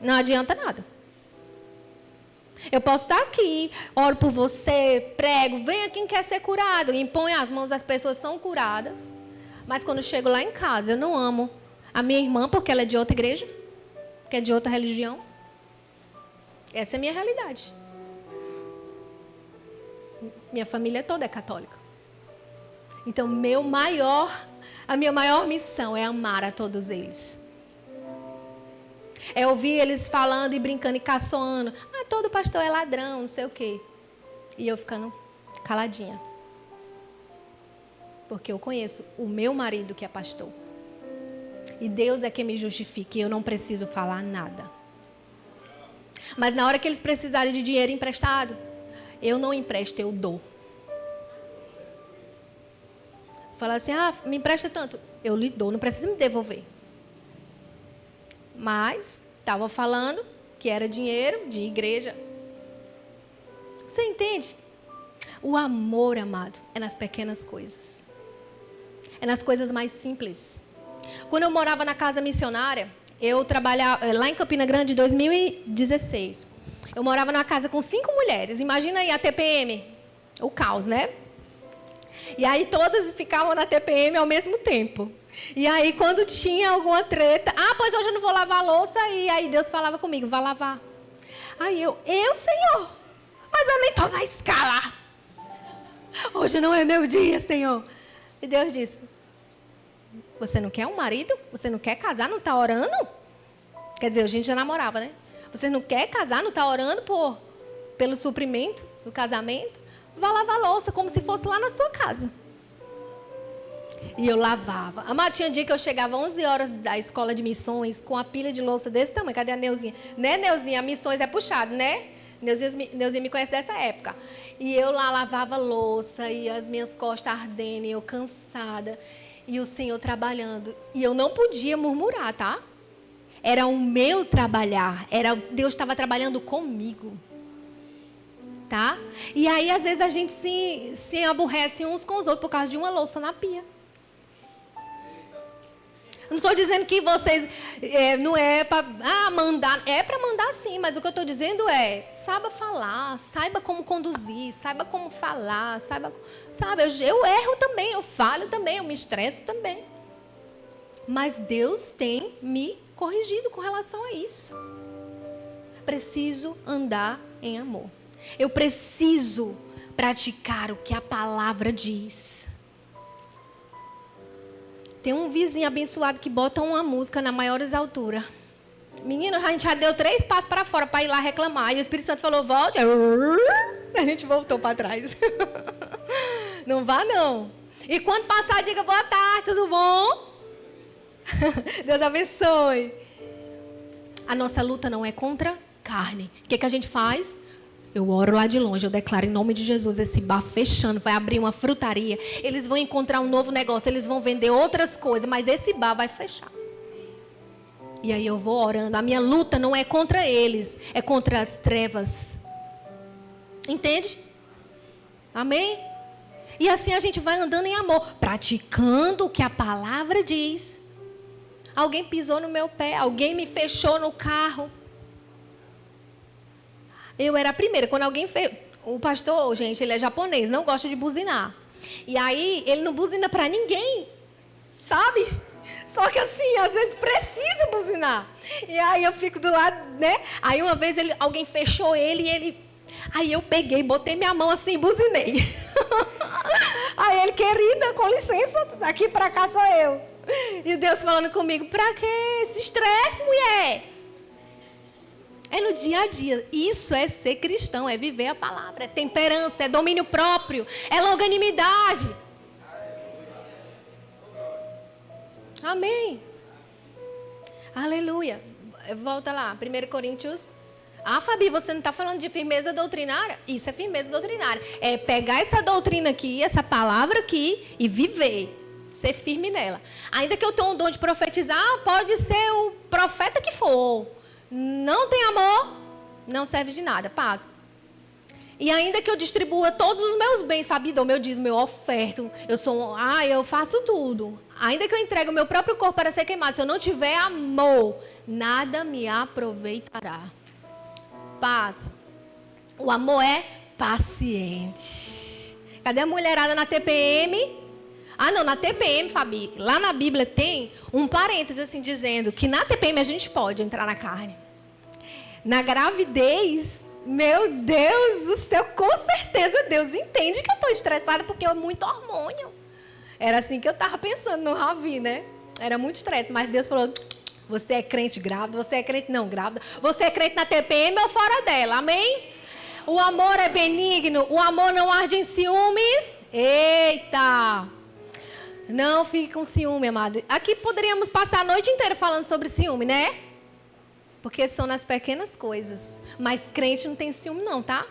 não adianta nada. Eu posso estar aqui, oro por você, prego, venha quem quer ser curado, impõe as mãos, as pessoas são curadas. Mas quando eu chego lá em casa, eu não amo a minha irmã porque ela é de outra igreja, que é de outra religião. Essa é a minha realidade. Minha família toda é católica. Então, a minha maior missão é amar a todos eles. É ouvir eles falando e brincando e caçoando. Ah, todo pastor é ladrão, não sei o quê. E eu ficando caladinha. Porque eu conheço o meu marido que é pastor. E Deus é quem me justifica e eu não preciso falar nada. Mas na hora que eles precisarem de dinheiro emprestado, eu não empresto, eu dou. Falar assim, me empresta tanto. Eu lhe dou, não precisa me devolver. Mas estava falando que era dinheiro de igreja. Você entende? O amor, amado, é nas pequenas coisas. É nas coisas mais simples. Quando eu morava na casa missionária, eu trabalhava lá em Campina Grande em 2016. Eu morava numa casa com 5 mulheres. Imagina aí a TPM. O caos, né? E aí todas ficavam na TPM ao mesmo tempo. E aí quando tinha alguma treta, pois hoje eu não vou lavar a louça. E aí Deus falava comigo, vá lavar. Aí eu, Senhor, mas eu nem estou na escala. Hoje não é meu dia, Senhor. E Deus disse, você não quer um marido? Você não quer casar, não está orando? Quer dizer, a gente já namorava, né? Você não quer casar, não está orando pelo suprimento do casamento? Vá lavar a louça como se fosse lá na sua casa. E eu lavava. Amado, tinha dia que eu chegava 11 horas da escola de missões com a pilha de louça desse tamanho. Cadê a Neuzinha? Né, Neuzinha? A missões é puxado, né? Neuzinha me conhece dessa época. E eu lá lavava louça e as minhas costas ardendo, e eu cansada. E o Senhor trabalhando. E eu não podia murmurar, tá? Era o meu trabalhar. Deus estava trabalhando comigo. Tá? E aí, às vezes, a gente se aborrece uns com os outros por causa de uma louça na pia. Não estou dizendo que vocês não é para mandar. É para mandar sim, mas o que eu estou dizendo é, saiba falar, saiba como conduzir, saiba como falar, sabe, eu erro também, eu falho também, eu me estresso também. Mas Deus tem me corrigido com relação a isso. Preciso andar em amor. Eu preciso praticar o que a palavra diz. Tem um vizinho abençoado que bota uma música na maiores alturas. Menino, a gente já deu 3 passos para fora para ir lá reclamar. E o Espírito Santo falou, volte. A gente voltou para trás. Não vá, não. E quando passar, diga boa tarde, tudo bom? Deus abençoe. A nossa luta não é contra carne. O que a gente faz? Eu oro lá de longe, eu declaro em nome de Jesus, esse bar fechando, vai abrir uma frutaria, eles vão encontrar um novo negócio, eles vão vender outras coisas, mas esse bar vai fechar. E aí eu vou orando, a minha luta não é contra eles, é contra as trevas. Entende? Amém? E assim a gente vai andando em amor, praticando o que a palavra diz. Alguém pisou no meu pé, alguém me fechou no carro. Eu era a primeira. Quando alguém fez... O pastor, gente, ele é japonês, não gosta de buzinar. E aí, ele não buzina para ninguém, sabe? Só que assim, às vezes precisa buzinar. E aí eu fico do lado, né? Aí uma vez alguém fechou ele e ele... Aí eu peguei, botei minha mão assim e buzinei. Aí ele, querida, com licença, daqui para cá sou eu. E Deus falando comigo, pra que esse estresse, mulher? É no dia a dia. Isso é ser cristão, é viver a palavra. É temperança, é domínio próprio, é longanimidade. Amém. Aleluia. Volta lá, 1 Coríntios. Ah, Fabi, você não está falando de firmeza doutrinária? Isso é firmeza doutrinária. É pegar essa doutrina aqui, essa palavra aqui e viver. Ser firme nela. Ainda que eu tenha um dom de profetizar, pode ser o profeta que for. Não tem amor, não serve de nada. Paz. E ainda que eu distribua todos os meus bens, Fabi, dou meu dízimo, meu oferto, eu faço tudo. Ainda que eu entregue o meu próprio corpo para ser queimado, se eu não tiver amor, nada me aproveitará. Paz. O amor é paciente. Cadê a mulherada na TPM? Ah, não, na TPM, Fabi, lá na Bíblia tem um parêntese assim, dizendo que na TPM a gente pode entrar na carne. Na gravidez, meu Deus do céu, com certeza Deus entende que eu estou estressada porque é muito hormônio. Era assim que eu estava pensando no Ravi, né? Era muito estresse, mas Deus falou, você é crente grávida, você é crente não grávida, você é crente na TPM ou fora dela, amém? O amor é benigno, o amor não arde em ciúmes. Eita! Não fique com ciúme, amado. Aqui poderíamos passar a noite inteira falando sobre ciúme, né? Porque são nas pequenas coisas. Mas crente não tem ciúme não, tá?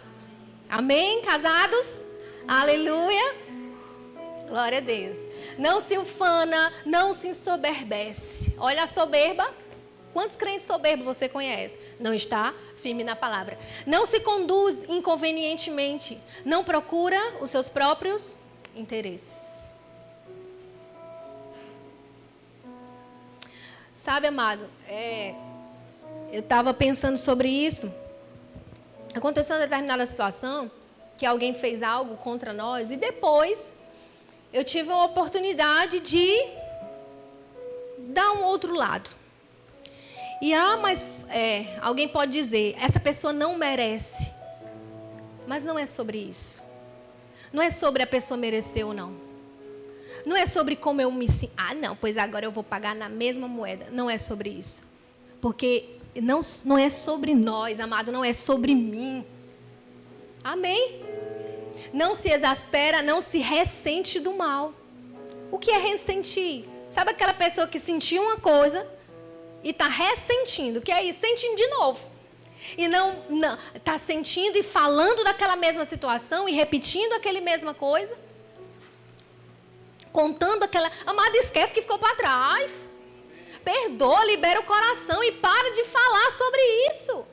Amém, casados? Aleluia. Glória a Deus. Não se ufana, não se ensoberbece. Olha a soberba. Quantos crentes soberbos você conhece? Não está firme na palavra. Não se conduz inconvenientemente. Não procura os seus próprios interesses. Sabe, amado, eu estava pensando sobre isso. Aconteceu uma determinada situação que alguém fez algo contra nós e depois eu tive a oportunidade de dar um outro lado. E mas alguém pode dizer, essa pessoa não merece. Mas não é sobre isso. Não é sobre a pessoa merecer ou não. Não é sobre como eu me sinto. Ah, não, pois agora eu vou pagar na mesma moeda. Não é sobre isso. Porque não é sobre nós, amado, não é sobre mim. Amém? Não se exaspera, não se ressente do mal. O que é ressentir? Sabe aquela pessoa que sentiu uma coisa e está ressentindo? O que é isso? Sentindo de novo. E não está sentindo e falando daquela mesma situação e repetindo aquela mesma coisa. Contando aquela... Amado, esquece que ficou para trás. Perdoa, libera o coração e para de falar sobre isso.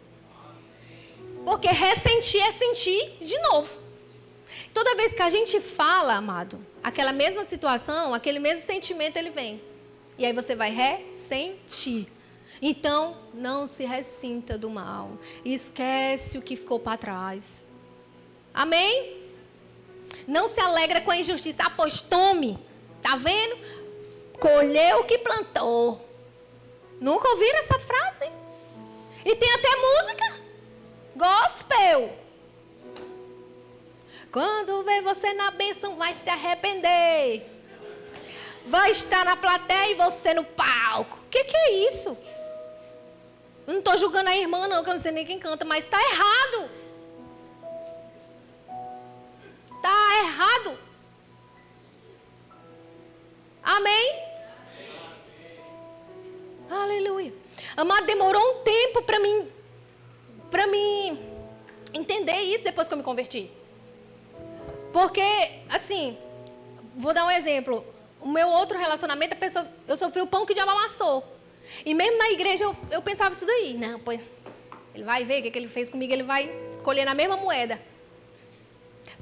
Porque ressentir é sentir de novo. Toda vez que a gente fala, amado, aquela mesma situação, aquele mesmo sentimento, ele vem. E aí você vai ressentir. Então, não se ressinta do mal. Esquece o que ficou para trás. Amém? Não se alegra com a injustiça. Ah, pois tome. Tá vendo? Colheu o que plantou. Nunca ouviram essa frase? E tem até música. Gospel. Quando vê você na bênção, vai se arrepender. Vai estar na plateia e você no palco. O que é isso? Eu não estou julgando a irmã, não, que eu não sei nem quem canta, mas está errado. Está errado. Amém? Aleluia. Amado, demorou um tempo para mim entender isso depois que eu me converti. Porque, assim, vou dar um exemplo. O meu outro relacionamento, eu sofri o pão que o diabo amassou. E mesmo na igreja eu pensava isso daí. Não, pois ele vai ver o que ele fez comigo, ele vai colher na mesma moeda.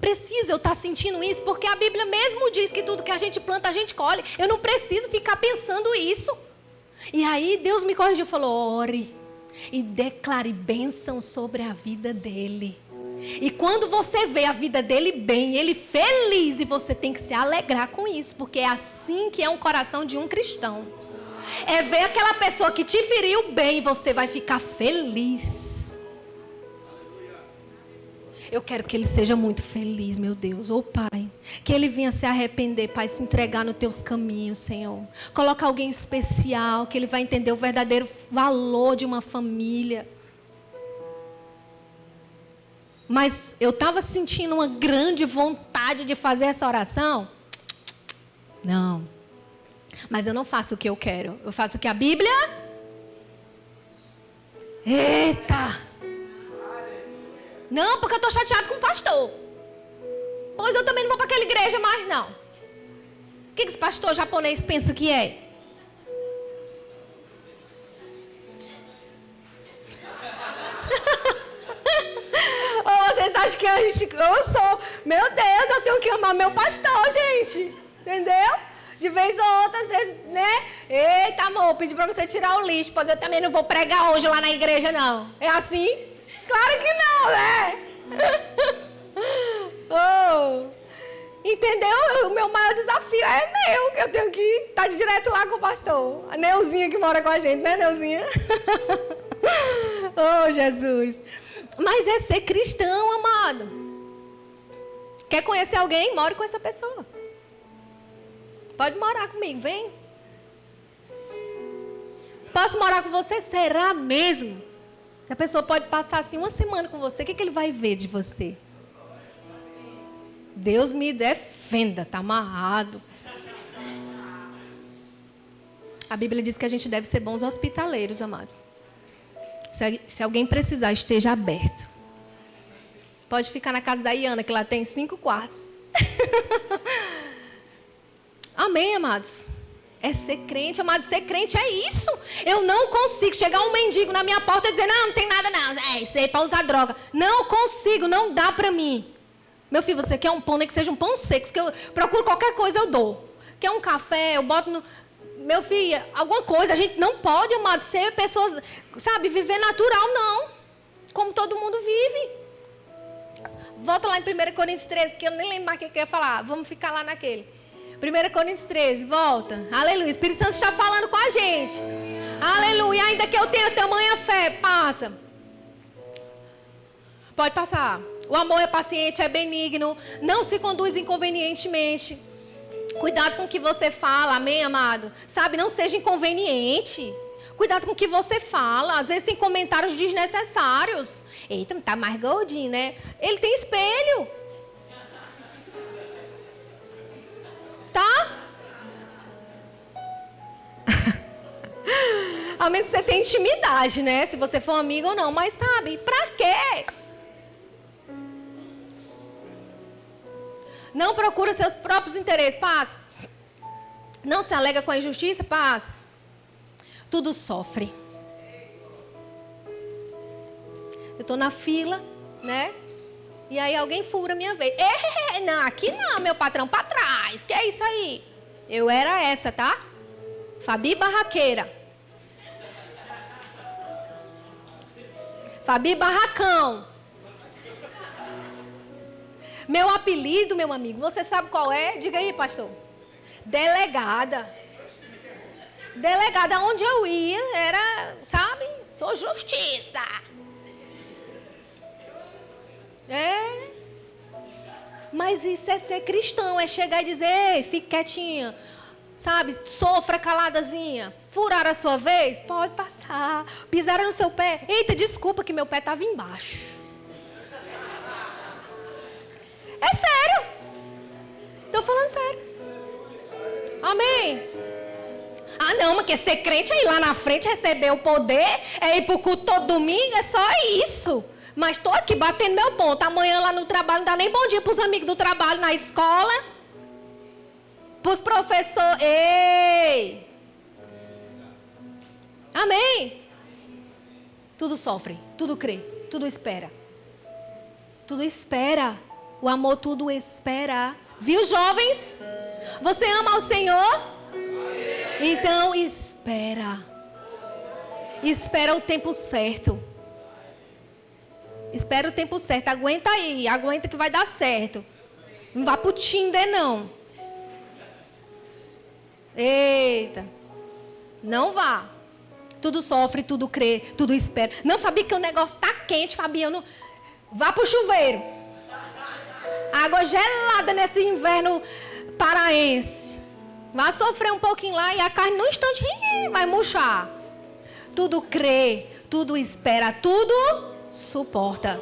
Preciso eu estar sentindo isso, porque a Bíblia mesmo diz que tudo que a gente planta, a gente colhe. Eu não preciso ficar pensando isso. E aí Deus me corrigiu e falou, ore e declare bênção sobre a vida dele. E quando você vê a vida dele bem, ele feliz, e você tem que se alegrar com isso, porque é assim que é um coração de um cristão. É ver aquela pessoa que te feriu bem e você vai ficar feliz. Eu quero que ele seja muito feliz, meu Deus. Ô Pai, que ele venha se arrepender, Pai, se entregar nos teus caminhos, Senhor. Coloca alguém especial, que ele vai entender o verdadeiro valor de uma família. Mas eu estava sentindo uma grande vontade de fazer essa oração. Não. Mas eu não faço o que eu quero. Eu faço o que a Bíblia... Eita! Não, porque eu estou chateado com o pastor. Pois eu também não vou para aquela igreja mais, não. O que esse pastor japonês pensa que é? Ou vocês acham que a gente... Eu sou... Meu Deus, eu tenho que amar meu pastor, gente. Entendeu? De vez ou outra, às vezes, né? Eita, amor, pedi para você tirar o lixo. Pois eu também não vou pregar hoje lá na igreja, não. É assim? Claro que não, né? Oh. Entendeu? O meu maior desafio é meu, que eu tenho que estar direto lá com o pastor. A Neuzinha que mora com a gente, né, Neuzinha? Oh, Jesus. Mas é ser cristão, amado. Quer conhecer alguém? More com essa pessoa. Pode morar comigo, vem. Posso morar com você? Será mesmo? Se a pessoa pode passar assim uma semana com você, o que ele vai ver de você? Deus me defenda, está amarrado. A Bíblia diz que a gente deve ser bons hospitaleiros, amado. Se alguém precisar, esteja aberto. Pode ficar na casa da Iana, que lá tem 5 quartos. Amém, amados? É ser crente, amado. Ser crente é isso. Eu não consigo chegar um mendigo na minha porta e dizer, não tem nada não. É isso aí para usar droga. Não consigo, não dá para mim. Meu filho, você quer um pão, nem que seja um pão seco, que eu procuro qualquer coisa, eu dou. Quer um café, eu boto no... Meu filho, alguma coisa. A gente não pode, amado, ser pessoas, sabe, viver natural, não. Como todo mundo vive. Volta lá em 1 Coríntios 13, que eu nem lembro mais o que eu ia falar. Vamos ficar lá naquele. 1 Coríntios 13, volta. Aleluia. O Espírito Santo está falando com a gente. Aleluia. Ainda que eu tenha tamanha fé, passa. Pode passar. O amor é paciente, é benigno. Não se conduz inconvenientemente. Cuidado com o que você fala, amém, amado? Sabe, não seja inconveniente. Cuidado com o que você fala. Às vezes tem comentários desnecessários. Eita, tá mais gordinho, né? Ele tem espelho. Tá? A menos que você tenha intimidade, né? Se você for amigo ou não. Mas sabe, pra quê? Não procura seus próprios interesses. Passa. Não se alega com a injustiça. Passa. Tudo sofre. Eu estou na fila, né? E aí alguém fura a minha vez. Não, aqui não, meu patrão, para trás. Que é isso aí? Eu era essa, tá? Fabi Barraqueira. Fabi Barracão. Meu apelido, meu amigo, você sabe qual é? Diga aí, pastor. Delegada. Delegada, onde eu ia, era, sabe? Sou justiça. É. Mas isso é ser cristão, é chegar e dizer, ei, fique quietinha. Sabe, sofra caladazinha. Furar a sua vez? Pode passar. Pisaram no seu pé? Eita, desculpa que meu pé estava embaixo. É sério. Estou falando sério. Amém. Ah, não, mas quer ser crente é ir lá na frente receber o poder, é ir pro culto todo domingo, é só isso. Mas estou aqui batendo meu ponto. Amanhã lá no trabalho não dá nem bom dia pros amigos do trabalho na escola. Pros professores. Ei! Amém? Tudo sofre, tudo crê, tudo espera. Tudo espera. O amor tudo espera. Viu, jovens? Você ama o Senhor? Então espera. Espera o tempo certo. Espera o tempo certo. Aguenta aí. Aguenta que vai dar certo. Não vá pro Tinder, não. Eita. Não vá. Tudo sofre, tudo crê, tudo espera. Não, Fabi, que o negócio tá quente, Fabiano. Vá pro chuveiro. Água gelada nesse inverno paraense. Vai sofrer um pouquinho lá e a carne no instante vai murchar. Tudo crê, tudo espera, tudo suporta.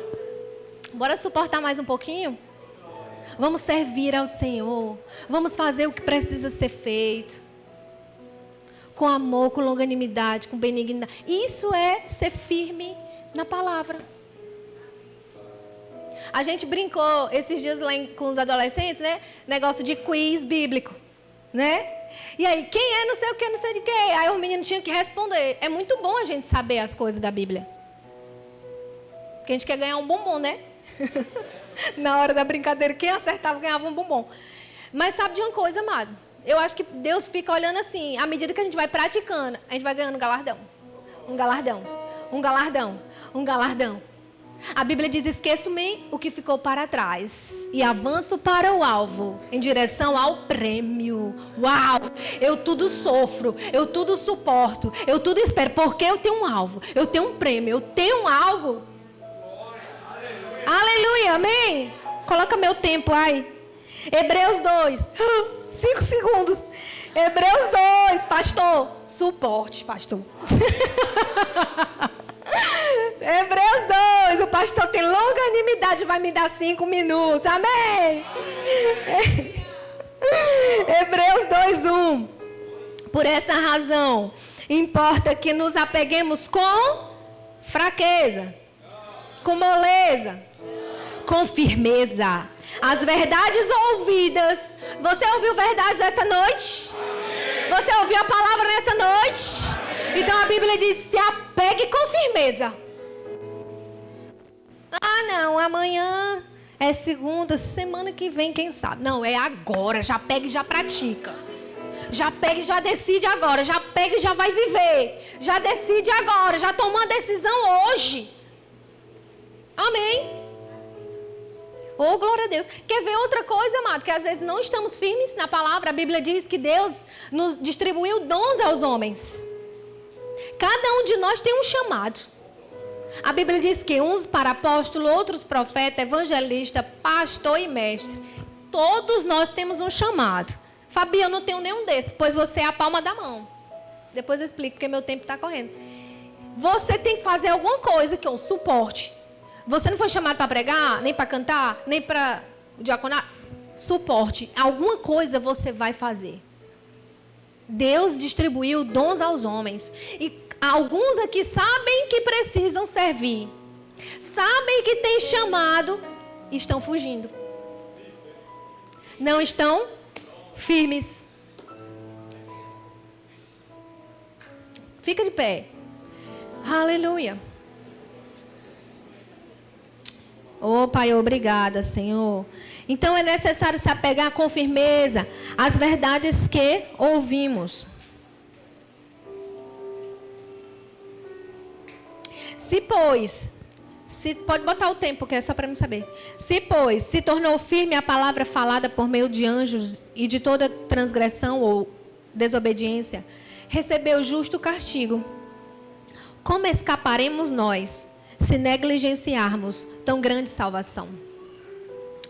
Bora suportar mais um pouquinho? Vamos servir ao Senhor. Vamos fazer o que precisa ser feito. Com amor, com longanimidade, com benignidade. Isso é ser firme na palavra. A gente brincou esses dias lá com os adolescentes, né? Negócio de quiz bíblico, né? E aí, quem é não sei o que, não sei de quê. Aí o menino tinha que responder. É muito bom a gente saber as coisas da Bíblia. Porque a gente quer ganhar um bombom, né? Na hora da brincadeira, quem acertava ganhava um bombom. Mas sabe de uma coisa, amado? Eu acho que Deus fica olhando assim, à medida que a gente vai praticando, a gente vai ganhando galardão. Um galardão, um galardão, um galardão. A Bíblia diz, esqueço-me o que ficou para trás e avanço para o alvo, em direção ao prêmio. Uau! Eu tudo sofro, eu tudo suporto, eu tudo espero, porque eu tenho um alvo, eu tenho um prêmio, eu tenho algo. Aleluia, amém? Coloca meu tempo aí. Hebreus 2, 5 segundos. Hebreus 2, pastor. Suporte, pastor. Hebreus 2, o pastor tem longanimidade, vai me dar 5 minutos, amém? Hebreus 2, 1. Por essa razão, importa que nos apeguemos com fraqueza, com moleza, com firmeza. As verdades ouvidas. Você ouviu verdades essa noite? Você ouviu a palavra nessa noite? Então a Bíblia diz, se apegue com firmeza. Ah, não, amanhã é segunda, semana que vem, quem sabe? Não, é agora, já pega e já pratica. Já pega e já decide agora, já pega e já vai viver. Já decide agora, já toma uma decisão hoje. Amém? Oh, glória a Deus. Quer ver outra coisa, amado? Que às vezes não estamos firmes na palavra. A Bíblia diz que Deus nos distribuiu dons aos homens. Cada um de nós tem um chamado. A Bíblia diz que uns para apóstolo, outros profeta, evangelista, pastor e mestre. Todos nós temos um chamado. Fabi, eu não tenho nenhum desses, pois você é a palma da mão. Depois eu explico, porque meu tempo está correndo. Você tem que fazer alguma coisa que é um suporte. Você não foi chamado para pregar, nem para cantar, nem para diaconar. Suporte. Alguma coisa você vai fazer. Deus distribuiu dons aos homens. E alguns aqui sabem que precisam servir. Sabem que tem chamado e estão fugindo. Não estão firmes. Fica de pé. Aleluia. Oh, Pai, obrigada, Senhor. Então é necessário se apegar com firmeza às verdades que ouvimos. Pode botar o tempo, que é só para me saber. Se tornou firme a palavra falada por meio de anjos e de toda transgressão ou desobediência, recebeu justo castigo. Como escaparemos nós se negligenciarmos tão grande salvação?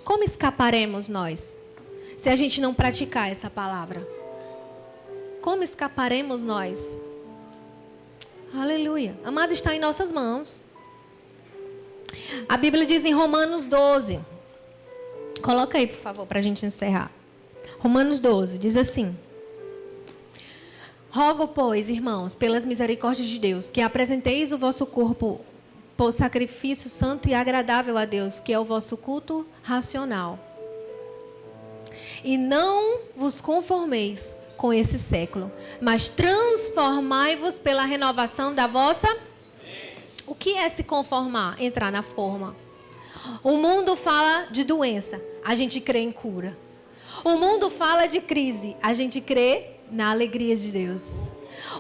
Como escaparemos nós se a gente não praticar essa palavra? Como escaparemos nós? Aleluia. Amado, está em nossas mãos. A Bíblia diz em Romanos 12. Coloca aí, por favor, para a gente encerrar. Romanos 12 diz assim: rogo, pois, irmãos, pelas misericórdias de Deus, que apresenteis o vosso corpo por sacrifício santo e agradável a Deus, que é o vosso culto racional. E não vos conformeis com esse século, mas transformai-vos pela renovação da vossa... O que é se conformar? Entrar na forma. O mundo fala de doença, a gente crê em cura. O mundo fala de crise, a gente crê na alegria de Deus.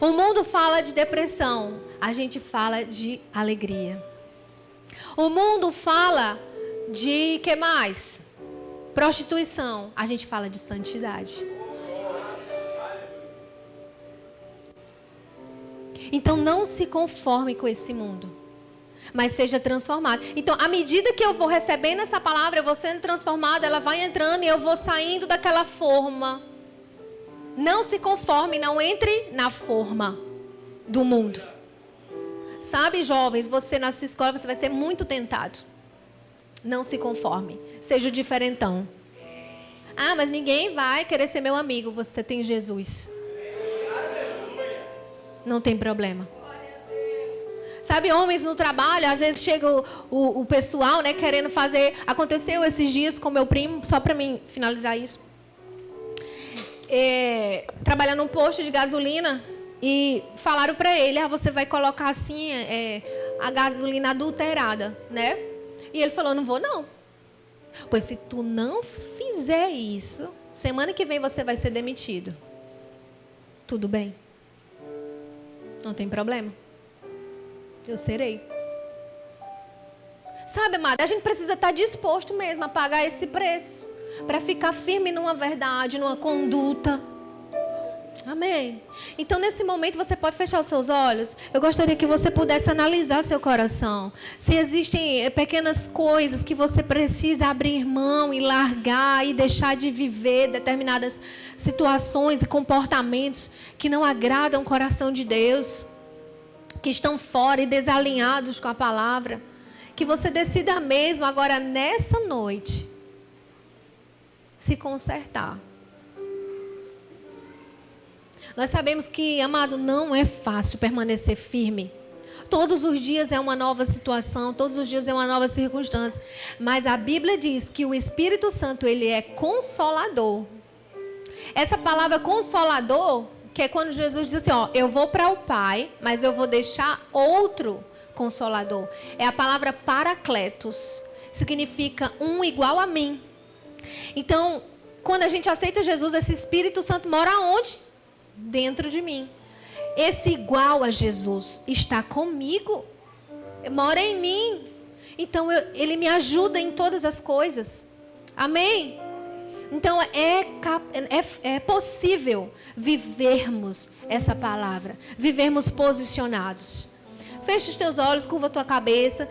O mundo fala de depressão, a gente fala de alegria. O mundo fala de, que mais? Prostituição, a gente fala de santidade. Então não se conforme com esse mundo, mas seja transformado. Então, à medida que eu vou recebendo essa palavra, eu vou sendo transformada, ela vai entrando e eu vou saindo daquela forma. Não se conforme, não entre na forma do mundo. Sabe, jovens, você na sua escola, você vai ser muito tentado. Não se conforme, seja o diferentão. Ah, mas ninguém vai querer ser meu amigo, você tem Jesus. Não tem problema. Sabe, homens no trabalho, às vezes chega o pessoal, né, querendo fazer... Aconteceu esses dias com meu primo, só para mim finalizar isso. Trabalhando num posto de gasolina e falaram para ele, você vai colocar assim a gasolina adulterada, né? E ele falou, não vou não. Pois se tu não fizer isso, semana que vem você vai ser demitido. Tudo bem? Não tem problema. Eu serei. Sabe, amada, a gente precisa estar disposto mesmo a pagar esse preço. Para ficar firme numa verdade, numa conduta. Amém. Então, nesse momento, você pode fechar os seus olhos. Eu gostaria que você pudesse analisar seu coração. Se existem pequenas coisas que você precisa abrir mão e largar e deixar de viver determinadas situações e comportamentos que não agradam o coração de Deus, que estão fora e desalinhados com a palavra. Que você decida mesmo agora, nessa noite, se consertar. Nós sabemos que, amado, não é fácil permanecer firme. Todos os dias é uma nova situação, todos os dias é uma nova circunstância. Mas a Bíblia diz que o Espírito Santo, ele é consolador. Essa palavra consolador, que é quando Jesus diz assim, eu vou para o Pai, mas eu vou deixar outro consolador. É a palavra paracletos. Significa um igual a mim. Então, quando a gente aceita Jesus, esse Espírito Santo mora onde? Dentro de mim. Esse igual a Jesus está comigo, mora em mim. Então, ele me ajuda em todas as coisas. Amém? Então, é possível vivermos essa palavra, vivermos posicionados. Feche os teus olhos, curva a tua cabeça.